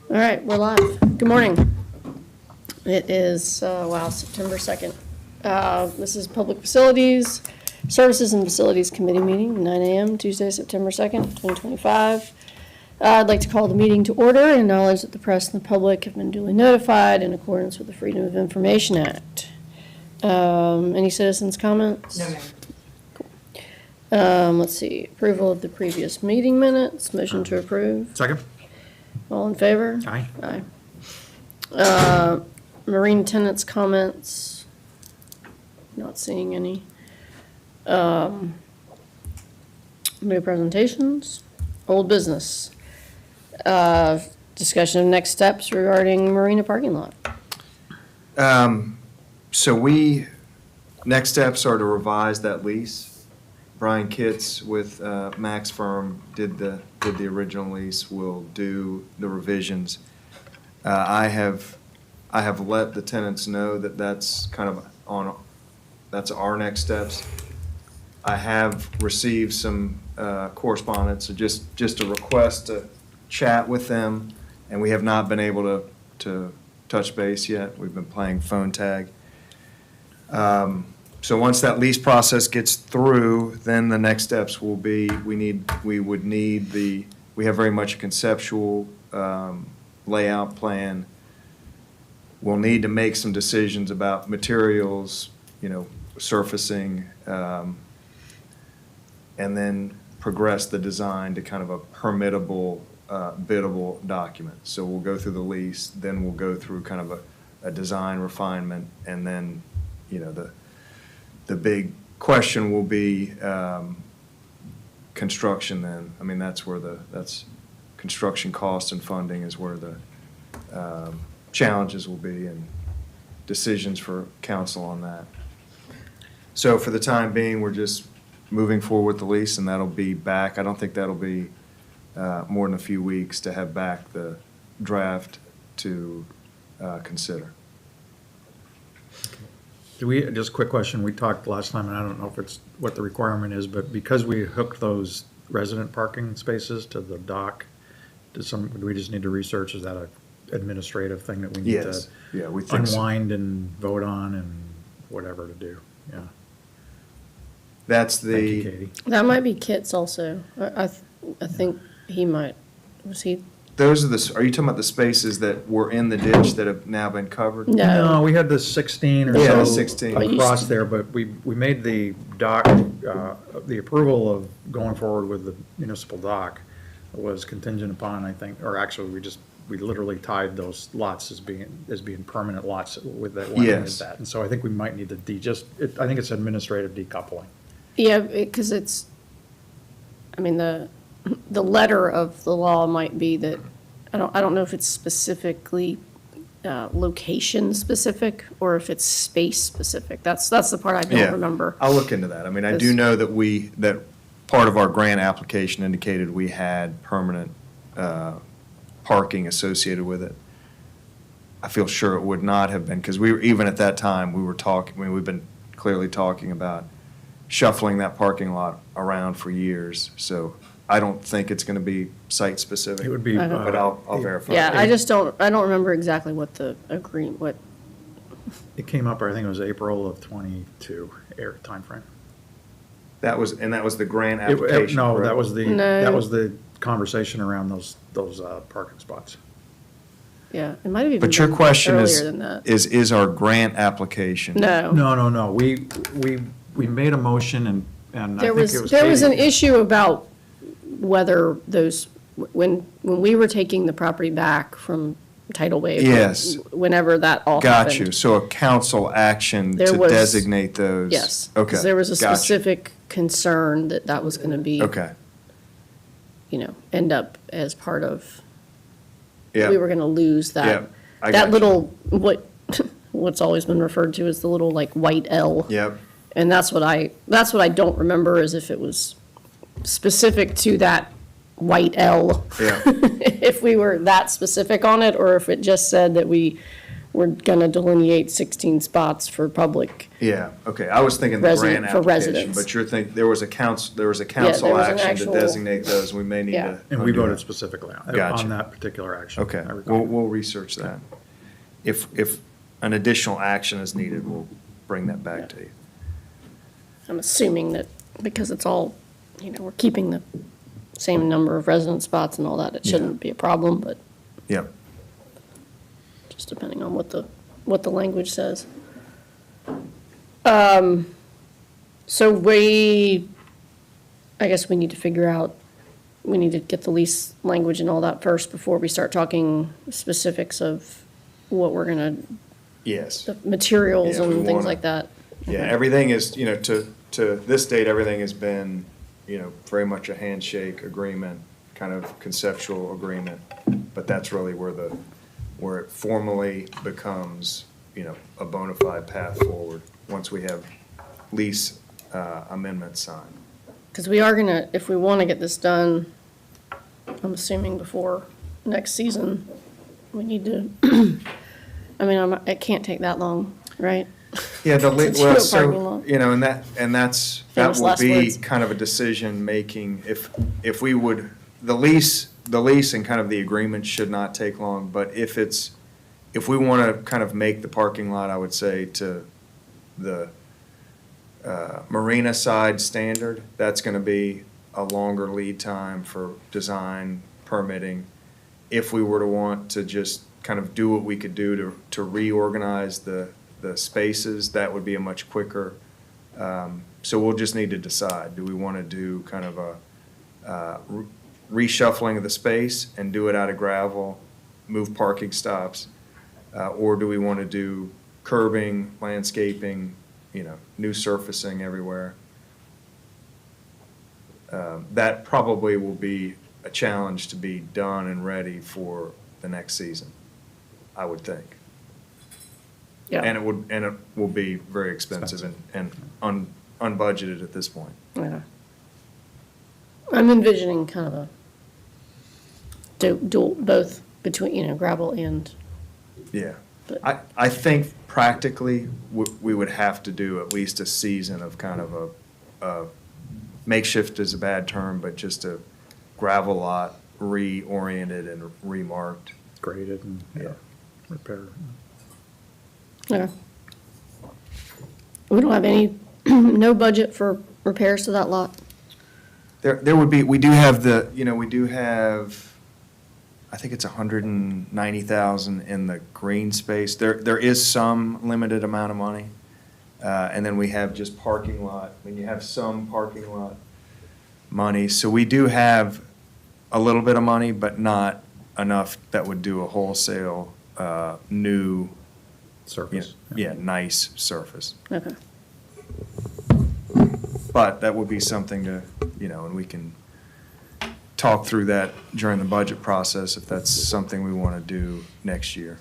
All right, we're live. Good morning. It is, September 2nd. This is Public Facilities, Services and Facilities Committee meeting, 9 a.m., Tuesday, September 2nd, 2025. I'd like to call the meeting to order and acknowledge that the press and the public have been duly notified in accordance with the Freedom of Information Act. Any citizens' comments? No, ma'am. Let's see, approval of the previous meeting minutes, motion to approve. Second? All in favor? Aye. Aye. Marine tenants' comments, not seeing any. New presentations, old business. Discussion of next steps regarding marina parking lot. Next steps are to revise that lease. Brian Kitts with Max Firm did the original lease. We'll do the revisions. I have let the tenants know that that's kind of that's our next steps. I have received some correspondence, just a request to chat with them, and we have not been able to touch base yet. We've been playing phone tag. So once that lease process gets through, then the next steps will be, we have very much a conceptual layout plan. We'll need to make some decisions about materials, surfacing, and then progress the design to kind of a permittable, biddable document. So we'll go through the lease, then we'll go through kind of a design refinement, and then, the big question will be construction then. I mean, that's construction cost and funding is where the challenges will be, and decisions for council on that. So for the time being, we're just moving forward with the lease, and that'll be back. I don't think that'll be more than a few weeks to have back the draft to consider. Just a quick question, we talked last time, and I don't know if it's what the requirement is, but because we hooked those resident parking spaces to the dock, do we just need to research, is that an administrative thing that we need to Yes, yeah, we think so. unwind and vote on and whatever to do? Yeah. That's Thank you, the, Katie. That might be Kitts also. I think he might, was he? those are are you talking about the spaces that were in the ditch that have now been covered? No. We had the 16 or Yeah, so the 16. across there, but we made the dock, the approval of going forward with the municipal dock was contingent upon, I think, or actually, we literally tied those lots as being permanent lots with that one. Yes. And so I think we might need to I think it's administrative decoupling. Yeah, because the letter of the law might be that, I don't know if it's specifically location specific or if it's space specific. That's the part I Yeah, don't remember. I'll look into that. I mean, I do know that part of our grant application indicated we had permanent parking associated with it. I feel sure it would not have been, because even at that time, we've been clearly talking about shuffling that parking lot around for years. So I don't think it's going to be site specific. It would be. But I'll verify. Yeah, I don't remember exactly what the agreement, It came up, I think it was April of 22 timeframe. That was the grant application, No, correct? that was the conversation around those parking spots. yeah, it might have even But your been question earlier than that. is our grant application? No. No. We made a motion and I There think it was. there was an Katie. issue about whether those, when we were taking the property back from Tidal Wave. Yes. Whenever that all happened. Got you. So a council action There to was- designate those? Yes. Okay. 'Cause there was a Got you. specific concern that was going to be, Okay. End up as part of, Yeah. we were going to lose Yeah, that, I got that you. little, what's always been referred to as the little like white L. Yep. And that's what I don't remember, is if it was specific to that white L. Yeah. If we were that specific on it, or if it just said that we we're gonna delineate 16 spots for public. Yeah, okay, I was thinking the Resident- grant for application, residents. but you're thinking, there was a council was an action actual- to designate those, we may need Yeah. to. And we undo voted that. specifically Gotcha. on that particular action. Okay, I recall. we'll research that. If an additional action is needed, we'll bring that back to you. I'm assuming that because it's all, we're keeping the same number of resident spots and all that, it shouldn't be a problem, but Yep, just depending on what the language says. So I guess we need to figure out, we need to get the lease language and all that first before we start talking specifics of what we're gonna, yes. the materials Yeah, we and things wanna- like that. Yeah, everything is, to this date, everything has been, very much a handshake agreement, kind of conceptual agreement. But that's really where it formally becomes, a bona fide path forward, once we have lease amendments signed. Because we are gonna, if we wanna get this done, I'm assuming before next season, we need to, it can't take that long, right? Yeah, To do a parking well, lot. so, that Famous will last be words. kind of a decision making, if we would, the lease and kind of the agreement should not take long, but if we want to kind of make the parking lot, I would say, to the marina side standard, that's going to be a longer lead time for design, permitting. If we were to want to just kind of do what we could do to reorganize the spaces, that would be a much quicker. So we'll just need to decide, do we want to do kind of a reshuffling of the space and do it out of gravel, move parking stops? Or do we want to do curbing, landscaping, new surfacing everywhere? That probably will be a challenge to be done and ready for the next season, I would think. And it will be very expensive and unbudgeted at this point. Yeah. I'm envisioning kind of a dual, both between, gravel and, Yeah. But- I think practically, we would have to do at least a season of kind of a makeshift is a bad term, but just a gravel lot reoriented and remarked. Graded and, Yeah. repaired. okay. We don't have any, no budget for repairs to that lot? There would be, we do have I think it's 190,000 in the green space. There is some limited amount of money. And then we have just parking lot, you have some parking lot money. So we do have a little bit of money, but not enough that would do a wholesale, new, Surface. nice surface. Okay. But that would be something to, and we can talk through that during the budget process if that's something we want to do next year.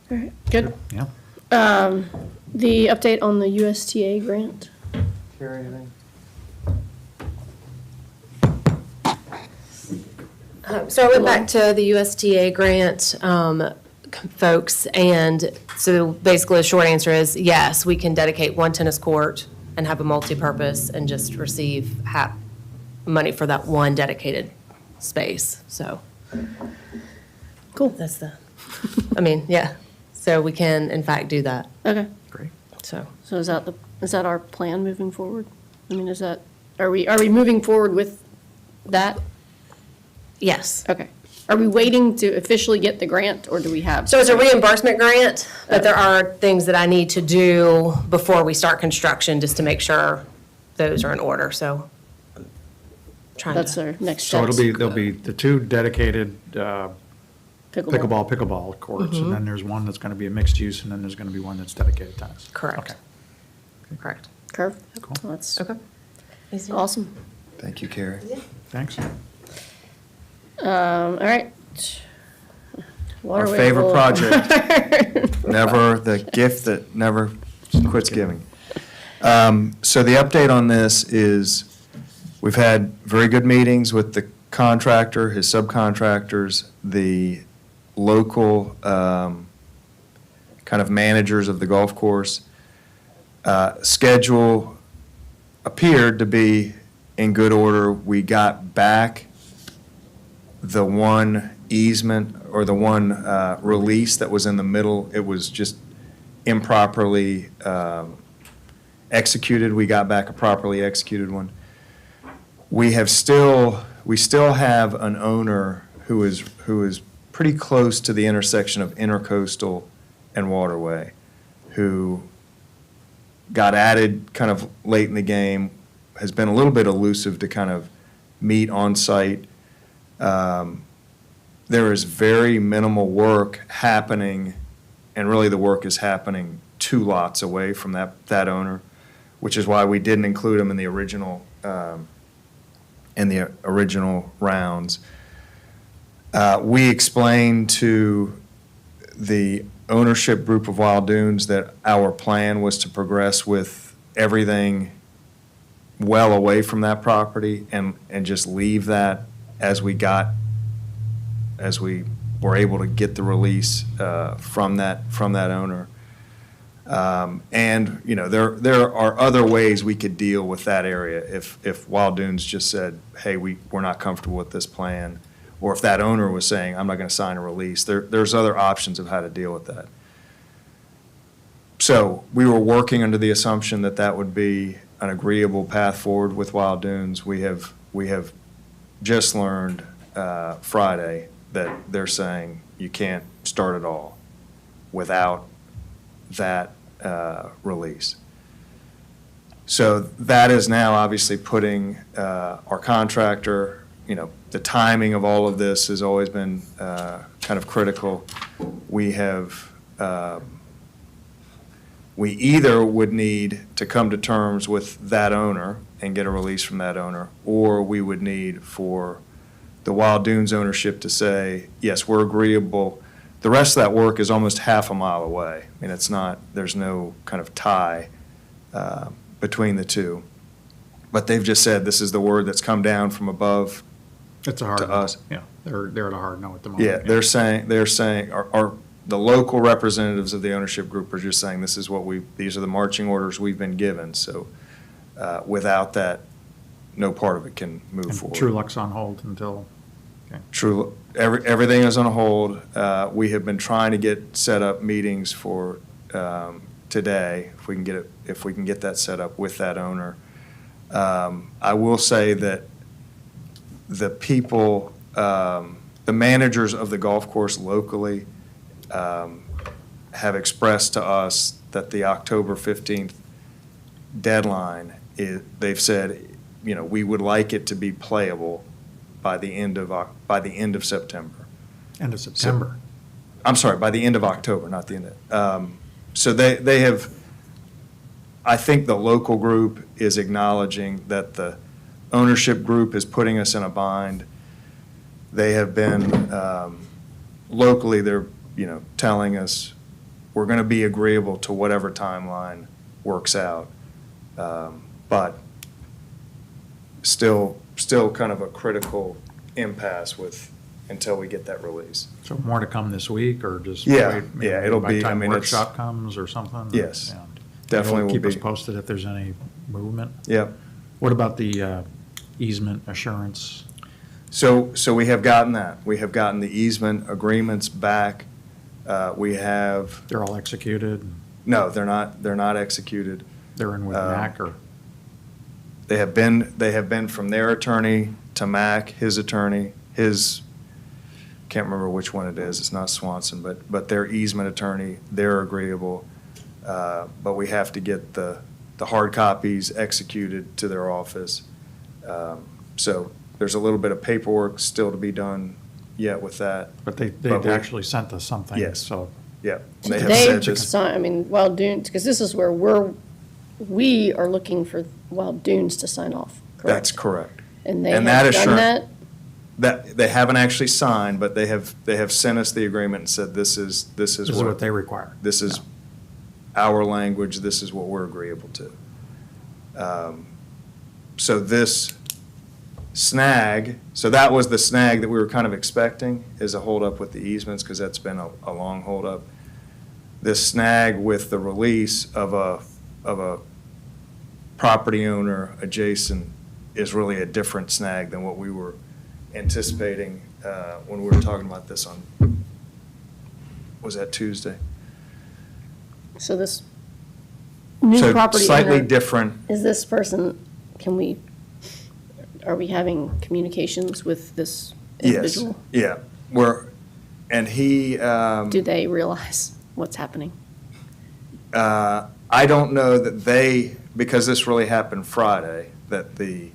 All right, good. Yeah. The update on the USTA grant? Carrie, anything? So I went back to the USTA grant, folks, and so basically the short answer is yes, we can dedicate one tennis court and have a multi-purpose and just receive money for that one dedicated space, so. Cool. That's yeah, so we can in fact do that, Okay. Great. so. So is that our plan moving forward? Are we moving forward with that? Yes. Okay. Are we waiting to officially get the grant, or do we have? So it's a reimbursement grant, but there are things that I need to do before we start construction, just to make sure those are in order, so. I'm trying That's to. our next So steps. there'll be the two dedicated pickleball courts, Mm-hmm. and then there's one that's going to be a mixed use, and then there's going to be one that's dedicated tennis. Correct. Okay. Correct. Curve? Cool. Well, that's Okay. awesome. Thank you, Carrie. Thanks. All right. Our Waterway favorite Bowl. project. Never, the gift that never quits giving. So the update on this is, we've had very good meetings with the contractor, his subcontractors. The local kind of managers of the golf course. Schedule appeared to be in good order. We got back the one easement or the one release that was in the middle. It was just improperly executed. We got back a properly executed one. We still have an owner who is pretty close to the intersection of Intercoastal and Waterway, who got added kind of late in the game, has been a little bit elusive to kind of meet on site. There is very minimal work happening, and really the work is happening 2 lots away from that owner, which is why we didn't include him in the original rounds. We explained to the ownership group of Wild Dunes that our plan was to progress with everything well away from that property and just leave that as we were able to get the release from that owner. And, you know, there are other ways we could deal with that area if Wild Dunes just said, hey, we're not comfortable with this plan, or if that owner was saying, I'm not going to sign a release. There's other options of how to deal with that. So we were working under the assumption that that would be an agreeable path forward with Wild Dunes. We have just learned Friday that they're saying you can't start at all without that release. So that is now obviously putting our contractor, you know, the timing of all of this has always been kind of critical. We either would need to come to terms with that owner and get a release from that owner, or we would need for the Wild Dunes ownership to say, yes, we're agreeable. The rest of that work is almost half a mile away. I mean, there's no kind of tie between the two. But they've just said, this is the word that's come down from above It's a hard to no. us. Yeah, they're at a hard no at the moment. Yeah, they're saying, the local representatives of the ownership group are just saying, this is these are the marching orders we've been given. So without that, no part of it can move And forward. True Luck's on hold until, okay. Everything is on hold. We have been trying to get set up meetings for today, if we can get that set up with that owner. I will say that the people, the managers of the golf course locally have expressed to us that the October 15th deadline they've said, you know, we would like it to be playable by the end of September. End of September. I'm sorry, by the end of October, not the end of, so they have, I think the local group is acknowledging that the ownership group is putting us in a bind. They have been, locally, they're, you know, telling us, we're going to be agreeable to whatever timeline works out. But still kind of a critical impasse until we get that release. So more to come this week, or just Yeah, wait? maybe yeah, it'll by be- the I time mean, it's- workshop comes or something? Yes, Yeah. definitely will Keep us be. posted if there's any movement. Yep. What about the easement assurance? So we have gotten that. We have gotten the easement agreements back. We have, They're all executed, no, they're not executed. they're in with MAC, or? They have been from their attorney to Mac, his attorney, can't remember which one it is, it's not Swanson, but their easement attorney, they're agreeable. But we have to get the hard copies executed to their office. So there's a little bit of paperwork still to be done yet with that. But they But we- actually sent us something. Yes. So Yeah. So They have they said this. sign, I mean, Wild Dunes, because this is where we are looking for Wild Dunes to sign off, correct? That's correct. And they and have that done assurance- that? That, they haven't actually signed, but they have sent us the agreement and said, this is this is what they require. This is our language, this is what we're agreeable to. So this snag, so that was the snag that we were kind of expecting, is a holdup with the easements, because that's been a long holdup. This snag with the release of a property owner adjacent is really a different snag than what we were anticipating when we were talking about this on, was that Tuesday? So this new So property slightly owner, different. is this person, are we having communications with this Yes, individual? yeah, and he, Do they realize what's happening? I don't know that because this really happened Friday, that the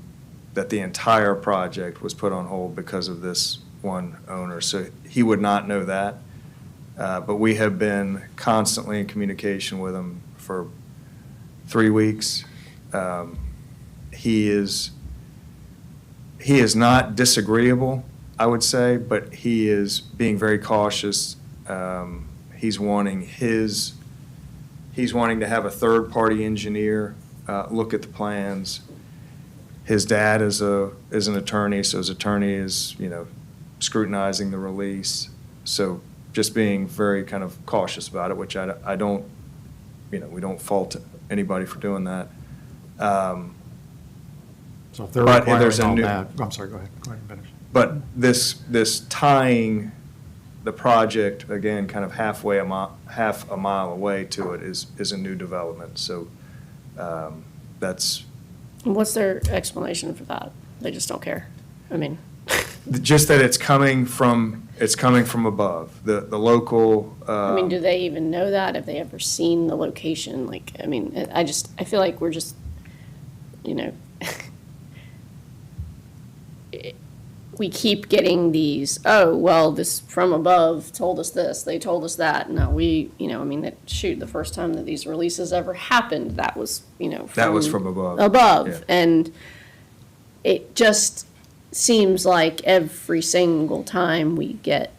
entire project was put on hold because of this one owner, so he would not know that. But we have been constantly in communication with him for 3 weeks. He is not disagreeable, I would say, but he is being very cautious. He's wanting to have a third-party engineer look at the plans. His dad is an attorney, so his attorney is, scrutinizing the release. So just being very kind of cautious about it, which I don't, we don't fault anybody for doing that. So if they're But requiring there's a all new- that, I'm sorry, go ahead and finish. But this tying the project, again, kind of half a mile away to it is a new development. So that's What's their explanation for that? They just don't care. I mean, just that it's coming from above. The local. do they even know that? Have they ever seen the location? Like, I feel like we're just, we keep getting these, oh, well, this from above told us this, they told us that. No, the first time that these releases ever happened, that was, That was from above. above. Yeah. And it just seems like every single time we get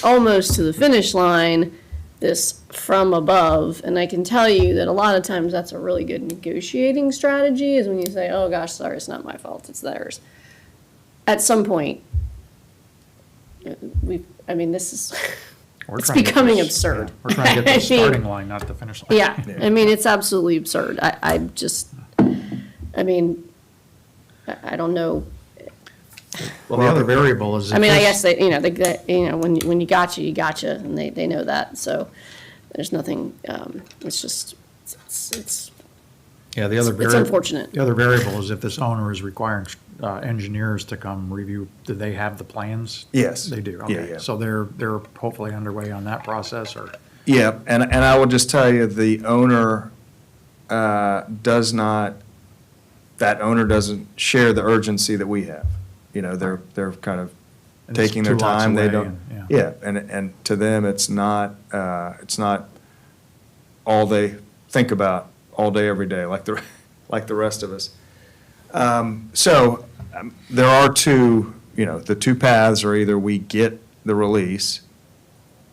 almost to the finish line, this from above. And I can tell you that a lot of times that's a really good negotiating strategy, is when you say, oh gosh, sorry, it's not my fault, it's theirs. At some point, this is, We're it's trying to get becoming this- absurd. yeah, We're trying to get I the mean, starting line, not the finish line. Yeah, it's absolutely absurd. I don't know. Well, the other variable is. I guess that, when you gotcha, and they know that, so there's nothing, it's just, it's Yeah, the other it's variable. unfortunate. The other variable is if this owner is requiring engineers to come review, do they have the plans? Yes. They do, Yeah, okay. yeah. So they're hopefully underway on that process, or? Yeah, and I will just tell you, the owner doesn't share the urgency that we have. They're kind of And it's taking their 2 lots time. They away don't. and- Yeah, and to them, it's not all they think about all day, every day, like the rest of us. There are the two paths are either we get the release,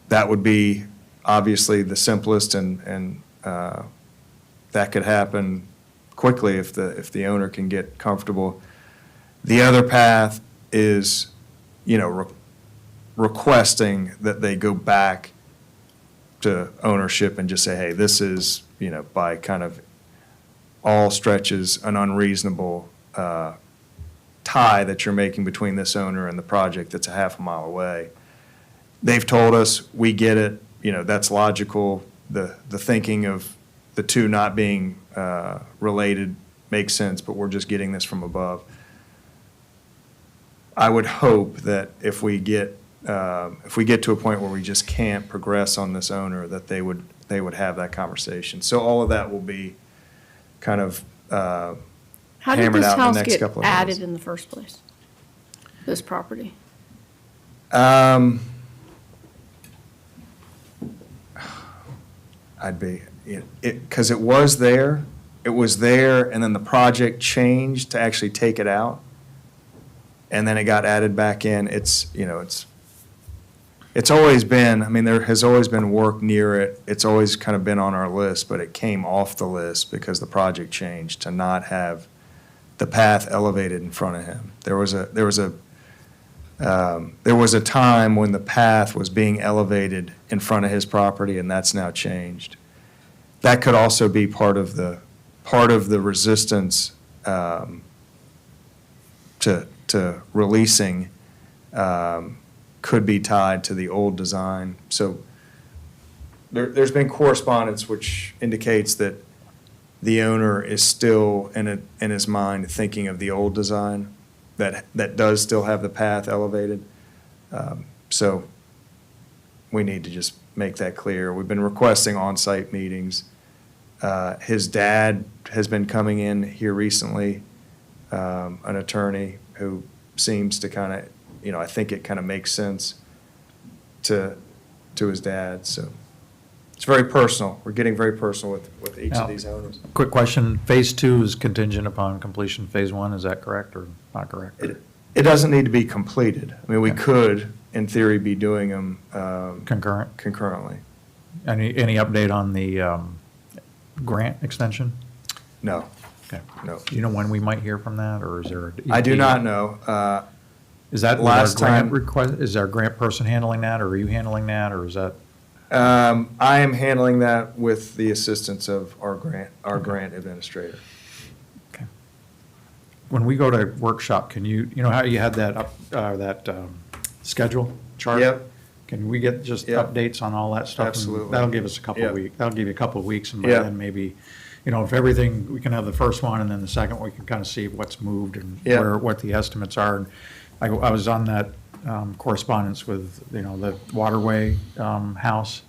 that would be obviously the simplest, and that could happen quickly if the owner can get comfortable. The other path is, requesting that they go back to ownership and just say, hey, this is, by kind of all stretches, an unreasonable tie that you're making between this owner and the project that's a half a mile away. They've told us, we get it, that's logical. The thinking of the two not being related makes sense, but we're just getting this from above. I would hope that if we get to a point where we just can't progress on this owner, that they would have that conversation. So all of that will be kind of How did hammered this out in the house next get couple of days. added in the first place? This property? I'd be, because it was there, and then the project changed to actually take it out, and then it got added back in. It's always been, there has always been work near it. It's always kind of been on our list, but it came off the list because the project changed to not have the path elevated in front of him. There was a time when the path was being elevated in front of his property, and that's now changed. That could also be part of the resistance to releasing, could be tied to the old design. So there's been correspondence which indicates that the owner is still in his mind thinking of the old design that does still have the path elevated. So we need to just make that clear. We've been requesting on-site meetings. His dad has been coming in here recently, an attorney who seems to kind of, I think it kind of makes sense to his dad, so. It's very personal. We're getting very personal with each Now, of these owners. Quick question, phase 2 is contingent upon completion of phase 1, is that correct or not correct? It doesn't need to be completed. I mean, we Okay. could, in theory, be doing them Concurrent? concurrently. Any update on the grant extension? No, Okay. no. Do you know when we might hear from that, or is there? I do not know. Is that last our grant time- request, is our grant person handling that, or are you handling that, or is that? I am handling that with the assistance of our grant administrator. Okay. When we go to workshop, can you know how you had that schedule chart? Yep. Can we get just Yep. updates on all that stuff? And Absolutely. That'll give us a couple of Yep. weeks, that'll give you a couple of weeks, and by Yep. then maybe, if everything, we can have the first one, and then the second, we can kind of see what's moved and Yep. what the estimates are. And I was on that correspondence with, the Waterway house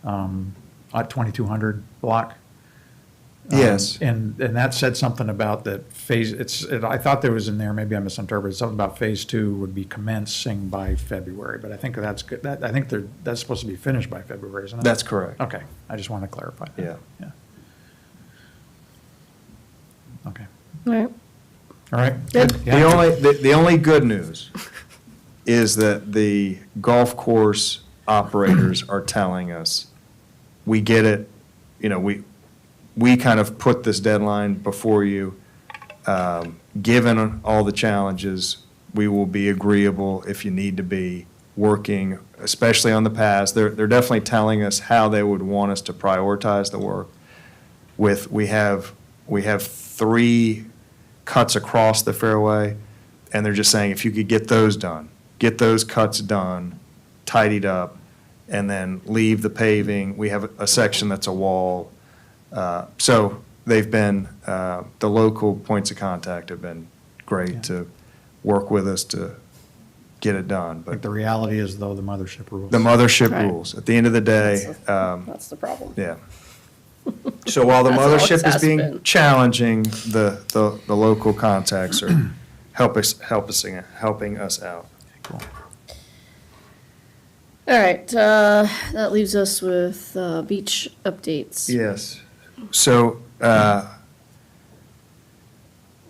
at 2200 block. Yes. And that said something about that phase, I thought there was in there, maybe I misinterpreted, something about phase 2 would be commencing by February, but I think that's good, I think that's supposed to be finished by February, isn't it? That's correct. Okay, I just want to clarify that. Yeah. Yeah. Okay, All right. all right. Good. The only good news is that the golf course operators are telling us, we get it, we kind of put this deadline before you. Given all the challenges, we will be agreeable if you need to be working, especially on the paths. They're definitely telling us how they would want us to prioritize the work. We have 3 cuts across the fairway, and they're just saying, if you could get those done, get those cuts done, tidied up, and then leave the paving. We have a section that's a wall. So they've been, the local points of contact have been great to work with us to get it done. I think But the reality is, though, the mothership rules. the mothership Right. rules. At the end of the day, That's the problem. yeah. So while the That's all it mothership is has being been. challenging, the local contacts are helping us out. Cool. All right, that leaves us with beach updates. Yes. So,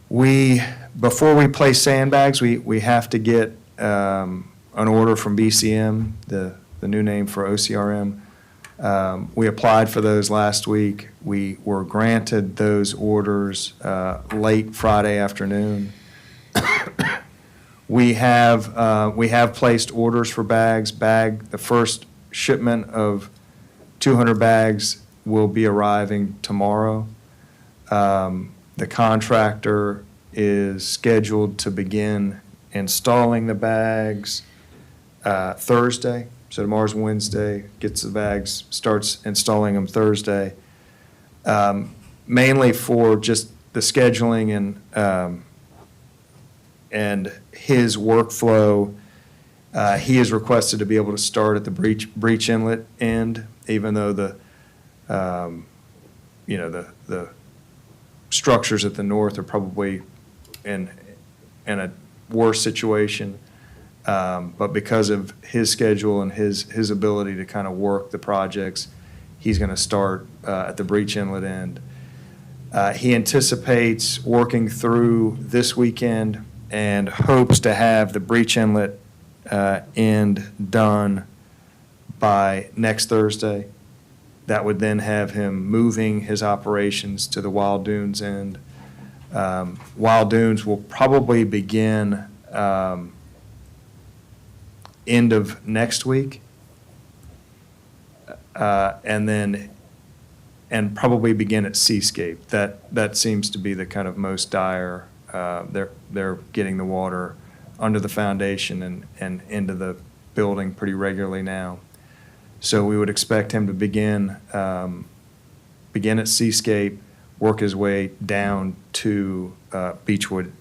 before we place sandbags, we have to get an order from BCM, the new name for OCRM. We applied for those last week. We were granted those orders late Friday afternoon. We have placed orders for bags. The first shipment of 200 bags will be arriving tomorrow. The contractor is scheduled to begin installing the bags Thursday. So tomorrow's Wednesday, gets the bags, starts installing them Thursday. Mainly for just the scheduling and his workflow. He is requested to be able to start at the breach inlet end, even though the structures at the north are probably in a worse situation. But because of his schedule and his ability to kind of work the projects, he's going to start at the breach inlet end. He anticipates working through this weekend and hopes to have the breach inlet end done by next Thursday. That would then have him moving his operations to the Wild Dunes end. Wild Dunes will probably begin end of next week. And probably begin at Seascape. That seems to be the kind of most dire. They're getting the water under the foundation and into the building pretty regularly now. So we would expect him to begin at Seascape, work his way down to Beechwood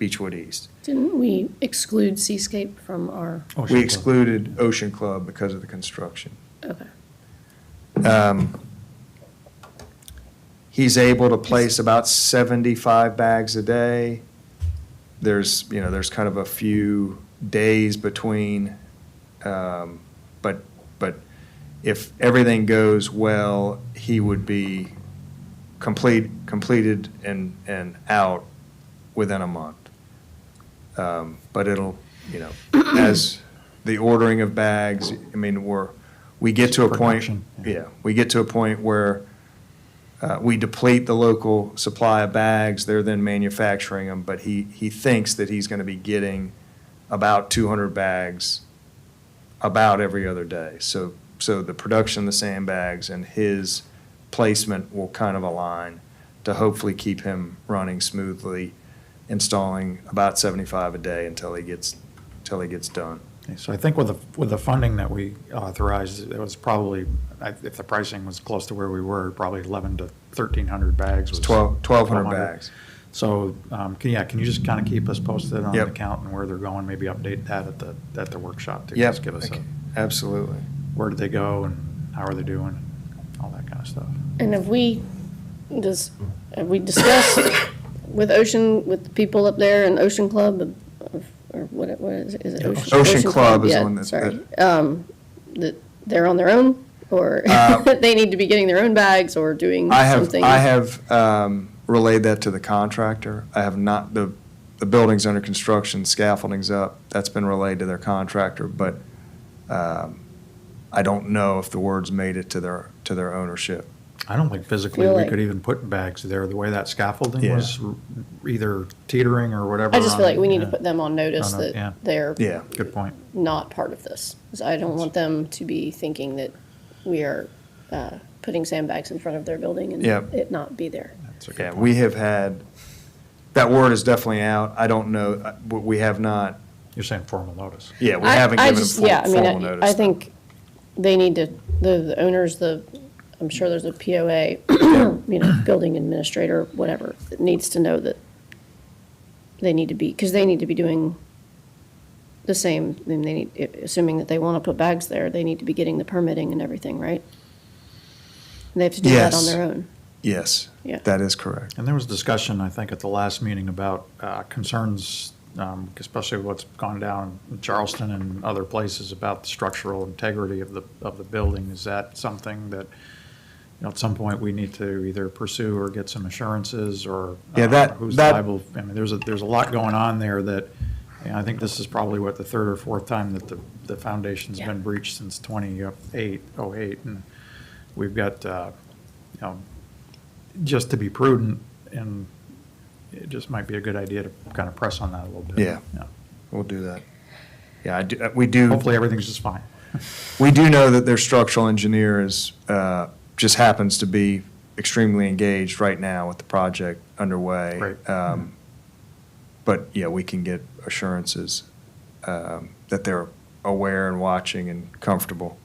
East. Didn't we exclude Seascape from our, Ocean We Club. excluded Ocean Club because of the construction. okay. He's able to place about 75 bags a day. There's kind of a few days between, but if everything goes well, he would be completed and out within a month. But it'll, as the ordering of bags, I mean, we get to a point, Production, yeah. we get to a point where we deplete the local supply of bags, they're then manufacturing them, but he thinks that he's gonna be getting about 200 bags about every other day. So the production of the sandbags and his placement will kind of align to hopefully keep him running smoothly, installing about 75 a day until he gets done. Okay, so I think with the funding that we authorized, it was probably, if the pricing was close to where we were, probably 1,100 to 1,300 bags. It's was 1,200 bags. So, can you just kind of keep us posted on Yep. the count and where they're going, maybe update that at the workshop to Yep, just give us okay, absolutely. where did they go and how are they doing, all that kind of stuff. And have we discussed with the people up there in Ocean Club, or what is it? Is it Yeah, Ocean? Ocean Club is the Yeah, one that- sorry. That they're on their own, or Uh, they need to be getting their own bags or doing I something? have relayed that to the contractor. I have not, the building's under construction, scaffolding's up, that's been relayed to their contractor, but I don't know if the word's made it to their ownership. I don't think physically Feel we like- could even put bags there, the way that scaffolding Yeah. was either teetering or whatever. I just feel like we need to yeah. put them on notice On a- yeah. that they're Yeah, Good point. not part of this. 'Cause I don't want them to be thinking that we are putting sandbags in front of their building and Yep. it not be there. That's a good yeah, point. we have had, that word is definitely out. I don't know, we have not, You're saying formal notice. yeah, we I- haven't I given just- them yeah, I mean, formal notice. I think they need to, the owners, I'm sure there's a POA, building administrator, whatever, that needs to know that they need to be, because they need to be doing the same, and they need, assuming that they want to put bags there, they need to be getting the permitting and everything, right? And they have to do that on Yes. their own. Yes, Yeah. that is correct. And there was discussion, I think, at the last meeting about concerns, especially what's gone down in Charleston and other places about the structural integrity of the building. Is that something that, at some point we need to either pursue or get some assurances or Yeah, who's that- liable? I mean, there's a lot going on there that, I think this is probably the third or fourth time that the foundation's Yeah. been breached since 2008, and we've got, just to be prudent, and it just might be a good idea to kind of press on that a little bit. Yeah. We'll do that. Yeah, we do. Hopefully, everything's just fine. We do know that their structural engineer just happens to be extremely engaged right now with the project underway. Great. But, yeah, we can get assurances that they're aware and watching and comfortable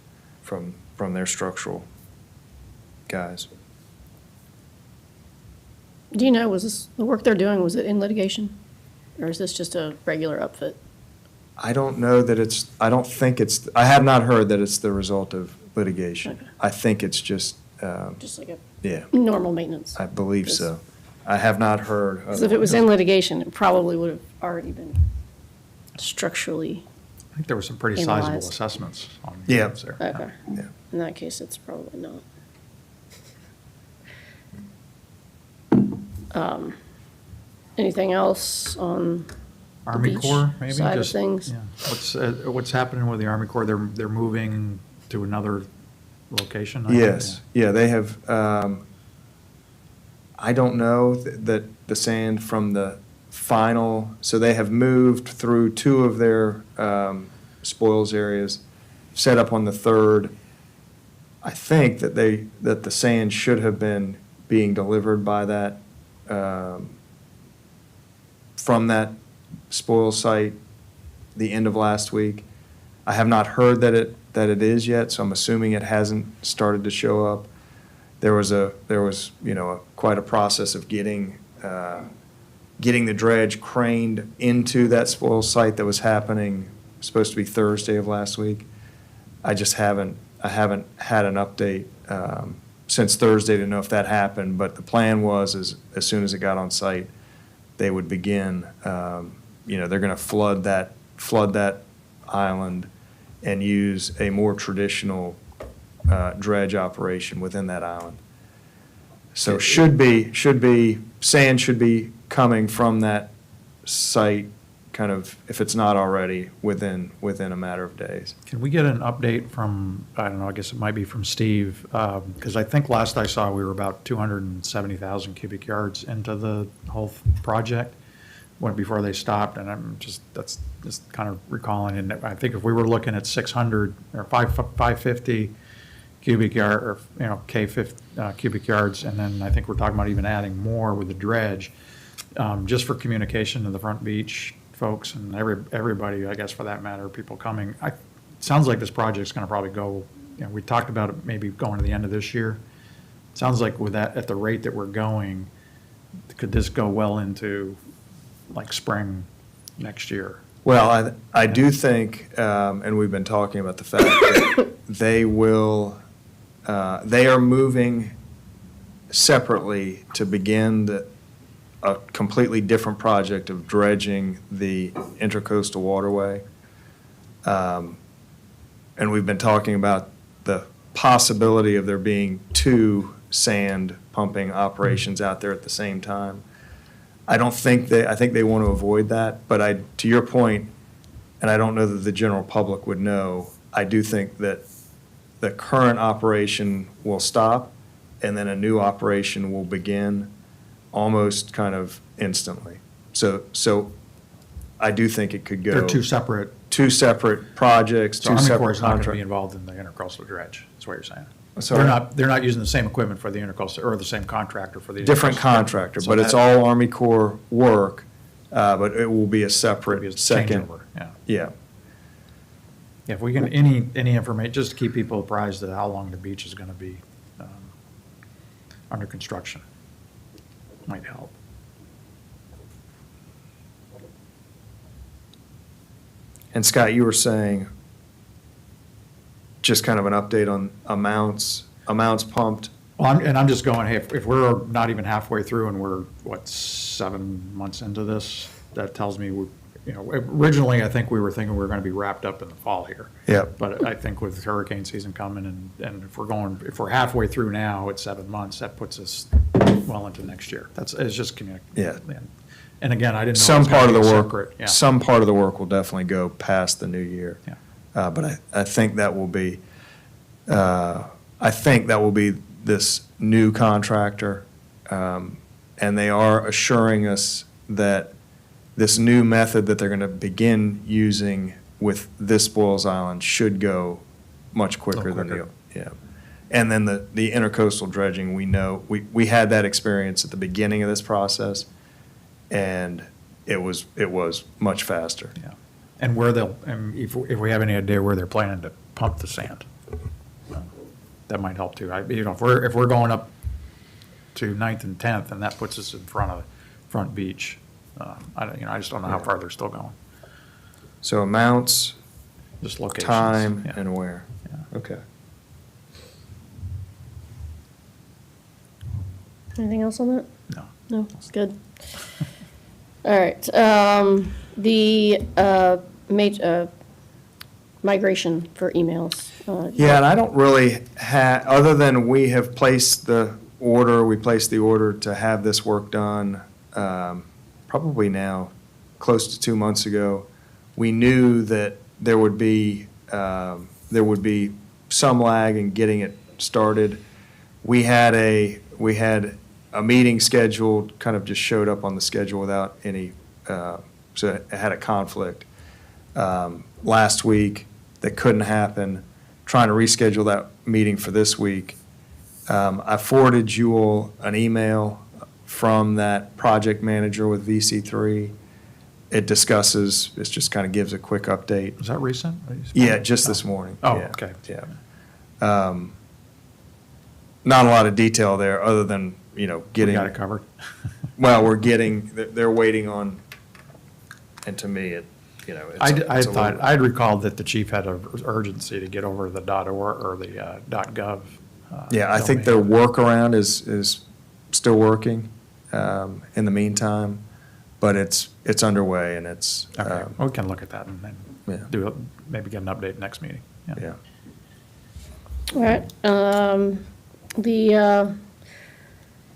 from their structural guys. Do you know, was this, the work they're doing, was it in litigation? Or is this just a regular upfit? I don't know that I don't think I have not heard that it's the result of litigation. Okay. I think it's just, Just like a yeah, normal maintenance? I believe so. I have not heard. Because if it was in litigation, it probably would have already been structurally, I think there were some pretty sizable Analyzed. assessments on Yeah. units there. okay. Yeah. In that case, it's probably not. Anything else on Army beach Corps, maybe? side of Just- things? yeah. What's happening with the Army Corps? They're moving to another location? I think? Yes, yeah, they have, I don't know that the sand from the final, so they have moved through two of their spoils areas, set up on the third. I think that the sand should have been being delivered by that, from that spoil site the end of last week. I have not heard that it is yet, so I'm assuming it hasn't started to show up. There was quite a process of getting the dredge craned into that spoil site that was happening, supposed to be Thursday of last week. I haven't had an update since Thursday to know if that happened, but the plan was as soon as it got on site, they would begin, they're gonna flood that island and use a more traditional dredge operation within that island. So sand should be coming from that site, kind of, if it's not already, within a matter of days. Can we get an update from, I don't know, I guess it might be from Steve, because I think last I saw, we were about 270,000 cubic yards into the whole project, before they stopped, and that's just kind of recalling, and I think if we were looking at 600 or 550 cubic yard, or, cubic yards, and then I think we're talking about even adding more with the dredge, just for communication to the Front Beach folks and everybody, I guess, for that matter, people coming. It sounds like this project's gonna probably go, we talked about it maybe going to the end of this year. Sounds like with that, at the rate that we're going, could this go well into like spring next year? Well, I do think, and we've been talking about the fact that they are moving separately to begin a completely different project of dredging the Intracoastal Waterway. And we've been talking about the possibility of there being two sand pumping operations out there at the same time. I think they want to avoid that, but to your point, and I don't know that the general public would know, I do think that the current operation will stop and then a new operation will begin almost kind of instantly. So I do think it could go. They're two separate, projects, so two Army separate Corps is not gonna be contracts. involved in the intercoastal dredge, is what you're saying? Sorry? They're not using the same equipment for the intercoastal, or the same contractor for the. Different intercoastal. contractor, So but it's that- all Army Corps work, but it will be a It'll be a separate second. changeover, yeah. Yeah. Yeah, if we can, any information, just to keep people apprised of how long the beach is gonna be under construction, might help. And Scott, you were saying, just kind of an update on amounts pumped. Well, I'm just going, hey, if we're not even halfway through and we're, 7 months into this, that tells me, originally, I think we were thinking we were gonna be wrapped up in the fall here. Yep. But I think with hurricane season coming and if we're halfway through now at 7 months, that puts us well into next year. It's just Yeah. And again, I didn't know. it Some was gonna part of be the separate, work, yeah. some part of the work will definitely go past the new year. Yeah. But I think that will be, this new contractor. And they are assuring us that this new method that they're going to begin using with this Spoils Island should go much quicker than quicker. yeah. And then the intercoastal dredging, we know, we had that experience at the beginning of this process, and it was much faster. Yeah. And if we have any idea where they're planning to pump the sand, that might help too. If we're going up to 9th and 10th, and that puts us in front of Front Beach, I just don't know how far they're still going, So amounts, just locations. time, Yeah. and where. Yeah. Okay. Anything else on that? No. No, it's good. All right, the migration for emails. Yeah, and I don't really other than we have placed the order to have this work done, probably now, close to 2 months ago. We knew that there would be some lag in getting it started. We had a meeting scheduled, kind of just showed up on the schedule without any, so it had a conflict last week that couldn't happen, trying to reschedule that meeting for this week. I forwarded Jewel an email from that project manager with VC3. It discusses, it just kind of gives a quick update. Is that recent? Yeah, just this morning. Oh, Yeah, okay. Yeah. Not a lot of detail there, other than, We getting. got it covered. Well, they're waiting on, and to me, it's. I it's a thought, little- I'd recalled that the chief had an urgency to get over the .org or the .gov. Yeah, I think their domain. workaround is still working in the meantime, but it's underway and it's. Okay, well, we can look at that and Yeah. then maybe get an update next meeting. Yeah. All right, the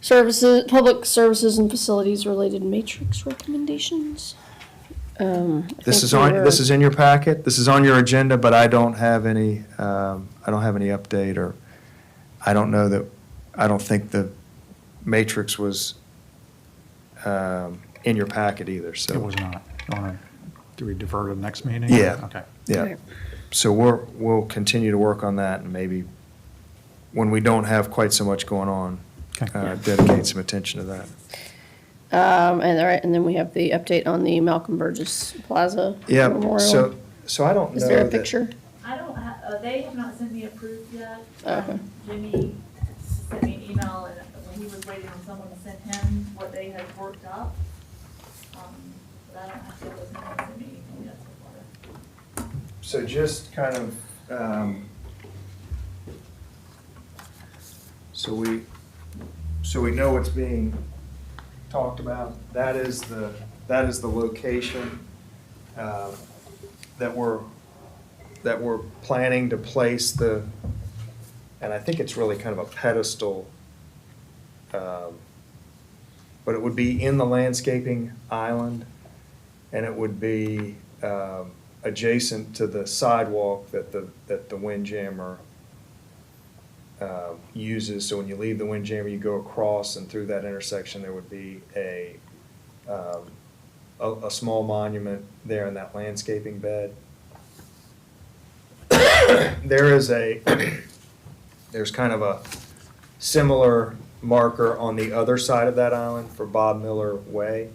services, public services and facilities related matrix recommendations. This is in your packet, this is on your agenda, but I don't have any update, or I don't think the matrix was in your packet either, so. It was not. Do we defer to the next meeting? Yeah. Okay. Yeah, Okay. so we'll continue to work on that, and maybe when we don't have quite so much going on, Okay. dedicate some attention to that. And all right, and then we have the update on the Malcolm Burgess Plaza Yeah, Memorial. so I don't know. Is there a that- picture? I don't have, they have not sent me a proof yet. Okay. Jimmy sent me an email and when he was waiting on someone to send him what they had worked up. But I don't have to, no one sent me anything yet so far. So just kind of, so we know what's being talked about. That is the location that we're planning to place and I think it's really kind of a pedestal, but it would be in the landscaping island, and it would be adjacent to the sidewalk that the Windjammer uses. So when you leave the Windjammer, you go across, and through that intersection, there would be a small monument there in that landscaping bed. There's kind of a similar marker on the other side of that island for Bob Miller Way.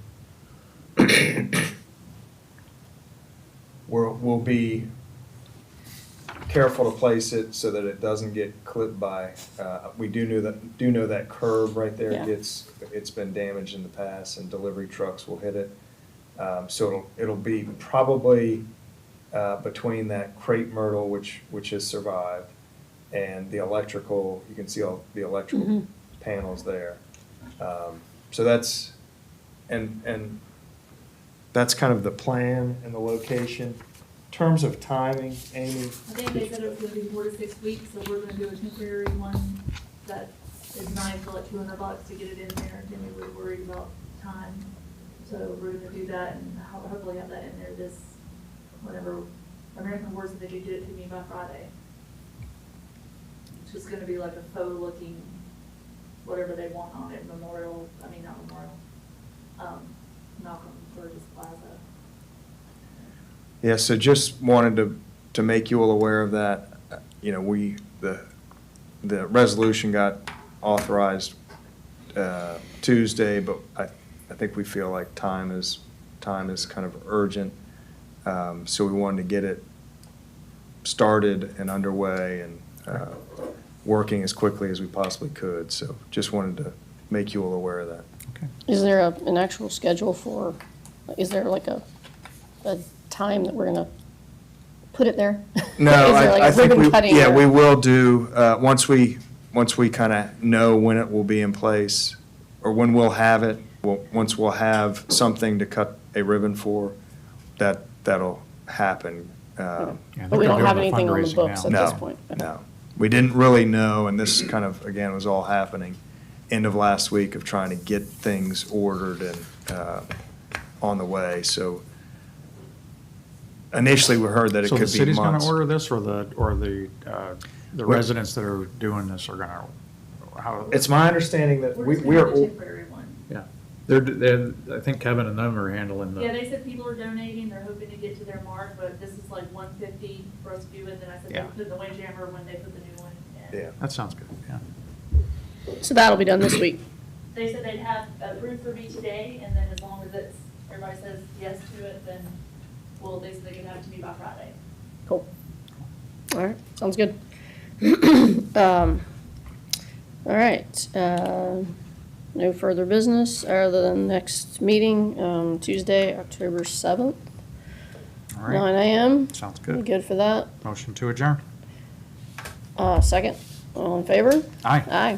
We'll be careful to place it so that it doesn't get clipped by, we do know that curb right there Yeah. it's been damaged in the past, and delivery trucks will hit it. So it'll be probably between that crepe myrtle, which has survived, and the electrical, you can see all the electrical panels there. So that's, and that's kind of the plan and the location. In terms of timing, Amy? I think they said it was gonna be 4 to 6 weeks, so we're gonna do a temporary one that is nice for like $200 to get it in there. Jimmy was worried about time, so we're gonna do that and hopefully have that in there this, whenever American Horse said they could get it to me by Friday. It's just gonna be like a faux looking, whatever they want on it, memorial, I mean, not memorial, Malcolm Burgess Plaza. Yeah, so just wanted to make you all aware of that. The resolution got authorized Tuesday, but I think we feel like time is kind of urgent. So we wanted to get it started and underway and working as quickly as we possibly could. So just wanted to make you all aware of that. Okay. Is there an actual schedule for, is there like a time that we're gonna put it there? No, Is there like I a think ribbon cutting or- we will do, once we kind of know when it will be in place, or when we'll have it, once we'll have something to cut a ribbon for, that'll happen. Yeah, But we they're don't doing have the anything on the fundraising books now. at this point. Okay. No, we didn't really know, and this kind of, again, was all happening end of last week of trying to get things ordered and on the way, so initially we heard that it So could the be city's gonna months. order this, or the residents that are doing this are gonna how, It's my understanding that We're we just gonna do a are, temporary one. yeah. I think Kevin and them are handling Yeah, the, they said people are donating, they're hoping to get to their mark, but this is like 150 for us to do it, then I said Yeah. they put the windjammer when they put the new one in. yeah. that sounds good, yeah. So that'll be done this week. They said they'd have approved for me today, and then as long as it's, everybody says yes to it, then, well, they said they could have it to me by Friday. Cool. All right, sounds good. All right, no further business other than next meeting, Tuesday, October 7th, All 9 right, a.m. sounds You good. good for that? Motion to adjourn. Second, all in favor? Aye. Aye.